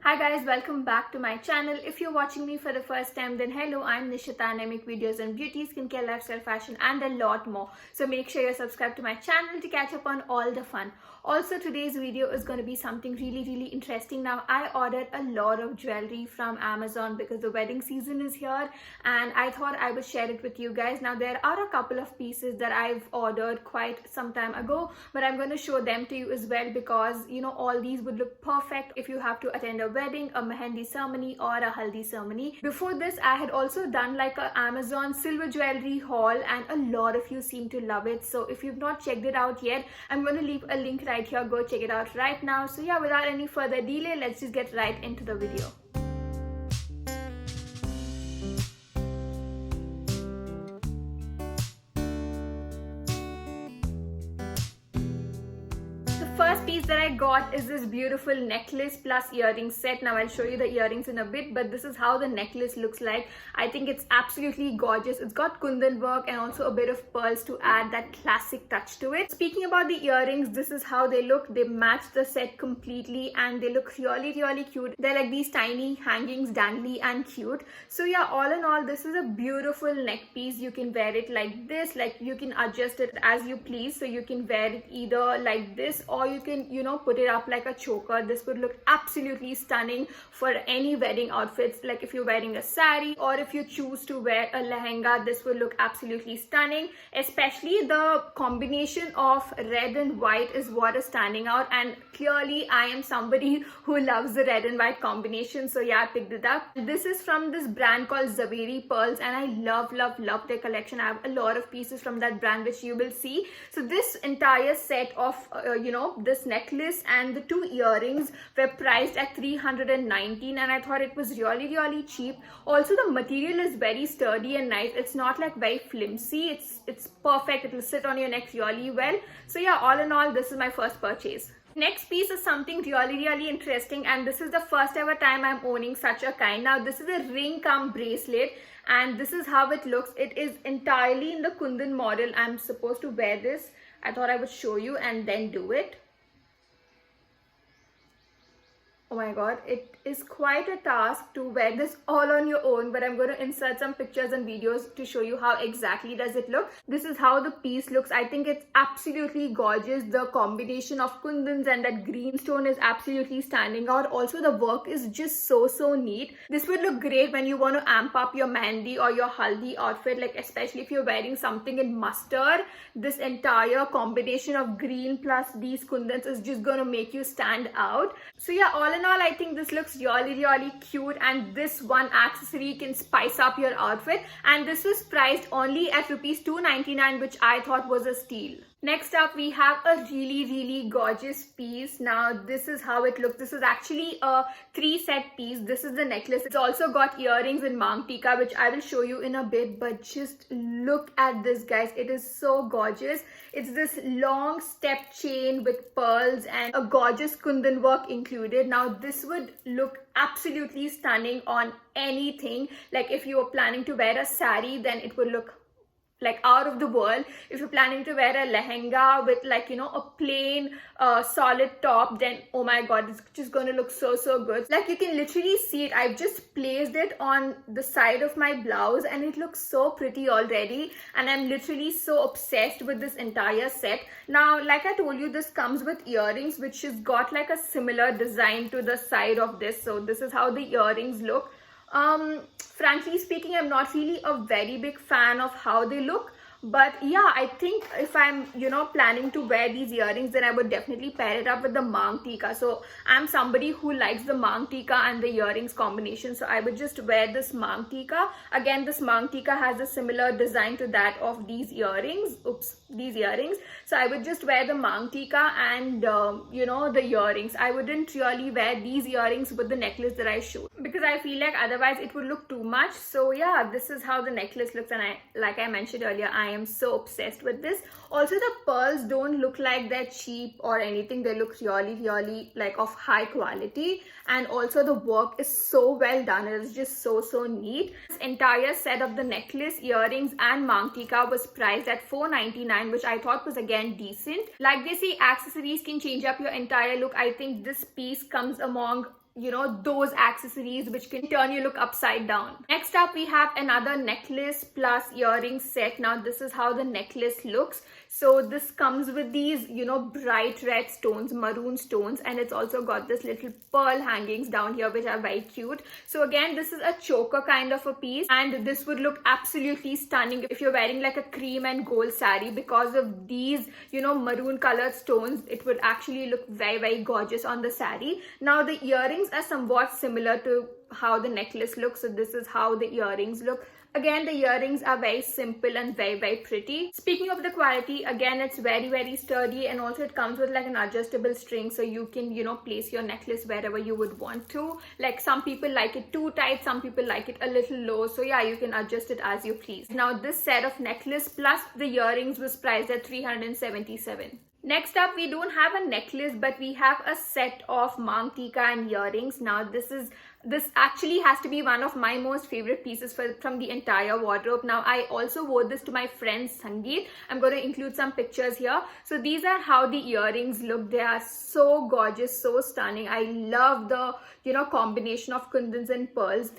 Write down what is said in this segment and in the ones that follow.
Hi guys, welcome back to my channel. If you're watching me for the first time, then hello, I'm Nishita and I make videos on beauty, skincare, lifestyle, fashion and a lot more. So make sure you're subscribed to my channel to catch up on all the fun. Also, today's video is going to be something really interesting. Now, I ordered a lot of jewelry from Amazon because the wedding season is here and I thought I would share it with you guys. Now, there are a couple of pieces that I've ordered quite some time ago, but I'm going to show them to you as well because, you know, all these would look perfect if you have to attend a wedding, a mehendi ceremony or a haldi ceremony. Before this, I had also done like a Amazon silver jewelry haul and a lot of you seem to love it. So if you've not checked it out yet, I'm going to leave a link right here. Go check it out right now. So yeah, without any further delay, let's just get right into the video. First piece that I got is this beautiful necklace plus earring set. Now I'll show you the earrings in a bit, but this is how the necklace looks like. I think it's absolutely gorgeous. It's got kundan work and also a bit of pearls to add that classic touch to it. Speaking about the earrings, this is how they look. They match the set completely and they look really cute. They're like these tiny hangings, dangly and cute. So yeah, all in all, this is a beautiful neck piece. You can wear it like this, like you can adjust it as you please. So you can wear it either like this or you can, you know, put it up like a choker. This would look absolutely stunning for any wedding outfits. Like if you're wearing a sari or if you choose to wear a lehenga, this would look absolutely stunning. Especially the combination of red and white is what is standing out, and clearly I am somebody who loves the red and white combination, so yeah, I picked it up. This is from this brand called Zaveri Pearls and I love their collection. I have a lot of pieces from that brand which you will see. So this entire set of this necklace and the two earrings were priced at 319 and I thought it was really cheap. Also, the material is very sturdy and nice. It's not like very flimsy. It's perfect. It will sit on your neck really well. So yeah, all in all, this is my first purchase. Next piece is something really interesting, and this is the first ever time I'm owning such a kind. Now this is a ring cum bracelet and this is how it looks. It is entirely in the kundan model. I'm supposed to wear this. I thought I would show you and then do it. Oh my god, it is quite a task to wear this all on your own, but I'm going to insert some pictures and videos to show you how exactly does it look. This is how the piece looks. I think it's absolutely gorgeous. The combination of kundans and that green stone is absolutely standing out. Also, the work is just so neat. This would look great when you want to amp up your mehendi or your haldi outfit, like especially if you're wearing something in mustard. This entire combination of green plus these kundans is just going to make you stand out. So yeah, all in all, I think this looks really cute, and this one accessory can spice up your outfit, and this was priced only at rupees 299, which I thought was a steal. Next up, we have a really gorgeous piece. Now this is how it looks. This is actually a 3-set piece. This is the necklace. It's also got earrings and mang tika, which I will show you in a bit, but just look at this, guys. It is so gorgeous. It's this long step chain with pearls and a gorgeous kundan work included. Now this would look absolutely stunning on anything. Like if you were planning to wear a sari, then it would look like out of the world. If you're planning to wear a lehenga with, like, you know, a plain solid top, then oh my god, it's just going to look so good. Like you can literally see it. I've just placed it on the side of my blouse and it looks so pretty already, and I'm literally so obsessed with this entire set. Now, like I told you, this comes with earrings which has got like a similar design to the side of this. So this is how the earrings look. Frankly speaking, I'm not really a very big fan of how they look, but yeah, I think if I'm, you know, planning to wear these earrings, then I would definitely pair it up with the mang tika. So I'm somebody who likes the mang tika and the earrings combination, so I would just wear this mang tika. Again, this mang tika has a similar design to that of these earrings. These earrings. So I would just wear the mang tika and you know, the earrings. I wouldn't really wear these earrings with the necklace that I showed because I feel like otherwise it would look too much. So yeah, this is how the necklace looks, and like I mentioned earlier, I am so obsessed with this. Also, the pearls don't look like they're cheap or anything. They look really like of high quality, and also the work is so well done. It is just so neat. This entire set of the necklace, earrings and mang tika was priced at 499, which I thought was again decent. Like they say, accessories can change up your entire look. I think this piece comes among those accessories which can turn your look upside down. Next up, we have another necklace plus earring set. Now this is how the necklace looks. So this comes with these bright red stones, maroon stones, and it's also got this little pearl hangings down here which are very cute. So again, this is a choker kind of a piece, and this would look absolutely stunning if you're wearing like a cream and gold saree. Because of these maroon colored stones, it would actually look very, very gorgeous on the saree. Now the earrings are somewhat similar to how the necklace looks. So this is how the earrings look. Again, the earrings are very simple and very, very pretty. Speaking of the quality, again, it's very, very sturdy, and also it comes with like an adjustable string, so you can place your necklace wherever you would want to. Like some people like it too tight, some people like it a little low, so yeah, you can adjust it as you please. Now this set of necklace plus the earrings was priced at $377. Next up, we don't have a necklace, but we have a set of Mang Tika and earrings. Now this actually has to be one of my most favorite pieces from the entire wardrobe. Now I also wore this to my friend Sangeet. I'm going to include some pictures here. So these are how the earrings look. They are so gorgeous, so stunning. I love the combination of kundans and pearls.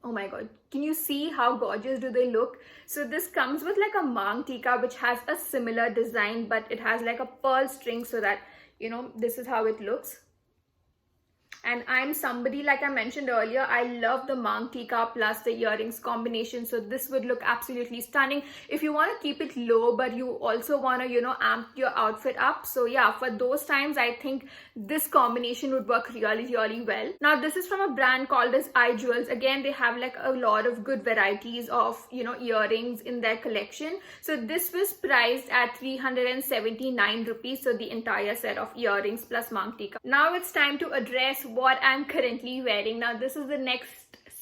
Oh my god, can you see how gorgeous do they look? So this comes with like a Mang Tika which has a similar design, but it has like a pearl string, so that this is how it looks. And I'm somebody, like I mentioned earlier, I love the Mang Tika plus the earrings combination. So this would look absolutely stunning if you want to keep it low, but you also want to, amp your outfit up. So yeah, for those times, I think this combination would work really, really well. Now, this is from a brand called as iJewels. Again, they have like a lot of good varieties of, earrings in their collection. So this was priced at 379 rupees. So the entire set of earrings plus Mang Tika. Now it's time to address what I'm currently wearing. Now this is the next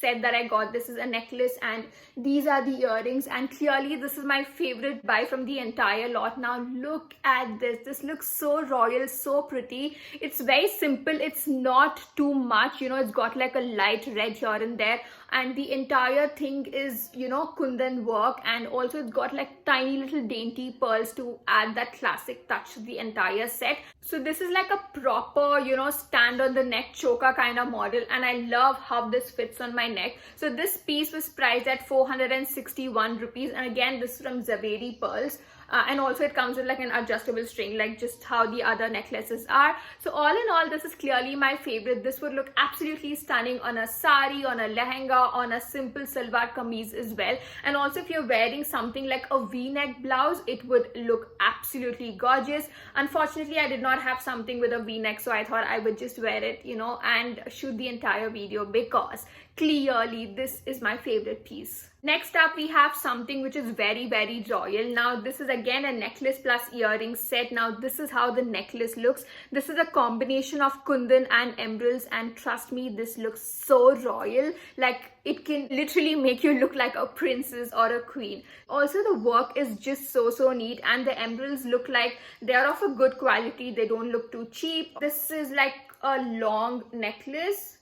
set that I got. This is a necklace and these are the earrings, and clearly this is my favorite buy from the entire lot. Now look at this looks so royal, so pretty. It's very simple, it's not too much, it's got like a light red here and there, and the entire thing is kundan work, and also it's got like tiny little dainty pearls to add that classic touch to the entire set. So this is like a proper stand on the neck choker kind of model, and I love how this fits on my neck. So this piece was priced at 461 rupees, and again this is from Zaveri pearls. And also it comes with like an adjustable string, like just how the other necklaces are. So all in all, this is clearly my favorite. This would look absolutely stunning on a sari, on a lehenga, on a simple salwar kameez as well. And also if you're wearing something like a v-neck blouse, it would look absolutely gorgeous. Unfortunately, I did not have something with a v-neck, so I thought I would just wear it, and shoot the entire video, because clearly this is my favorite piece. Next up, we have something which is very, very royal. Now this is again a necklace plus earring set. Now this is how the necklace looks. This is a combination of kundan and emeralds, and trust me, this looks so royal. Like it can literally make you look like a princess or a queen. Also the work is just so neat, and the emeralds look like they are of a good quality. They don't look too cheap. This is like a long necklace.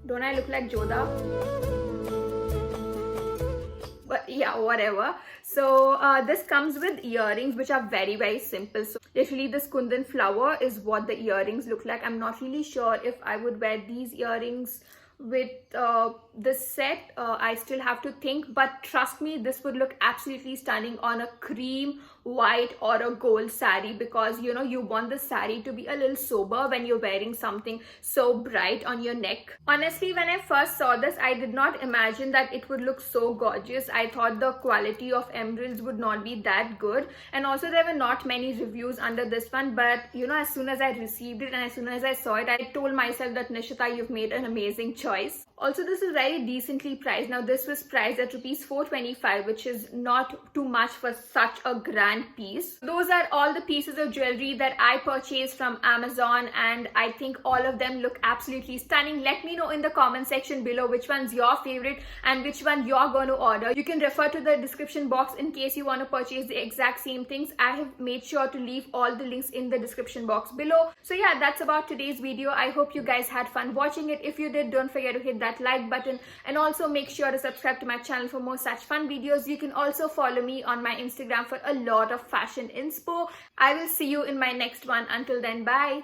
Don't I look like Joda? But yeah, whatever. So this comes with earrings which are very, very simple. So literally this kundan flower is what the earrings look like. I'm not really sure if I would wear these earrings with this set. I still have to think, but trust me, this would look absolutely stunning on a cream, white or a gold saree, because you want the saree to be a little sober when you're wearing something so bright on your neck. Honestly, when I first saw this, I did not imagine that it would look so gorgeous. I thought the quality of emeralds would not be that good, and also there were not many reviews under this one, but as soon as I received it and as soon as I saw it, I told myself that Nishita, you've made an amazing choice. Also, this is very decently priced. Now this was priced at rupees 425, which is not too much for such a grand piece. Those are all the pieces of jewelry that I purchased from Amazon, and I think all of them look absolutely stunning. Let me know in the comment section below which one's your favorite and which one you're going to order. You can refer to the description box in case you want to purchase the exact same things. I have made sure to leave all the links in the description box below. So yeah, that's about today's video. I hope you guys had fun watching it. If you did, don't forget to hit that like button, and also make sure to subscribe to my channel for more such fun videos. You can also follow me on my Instagram for a lot of fashion inspo. I will see you in my next one. Until then, bye.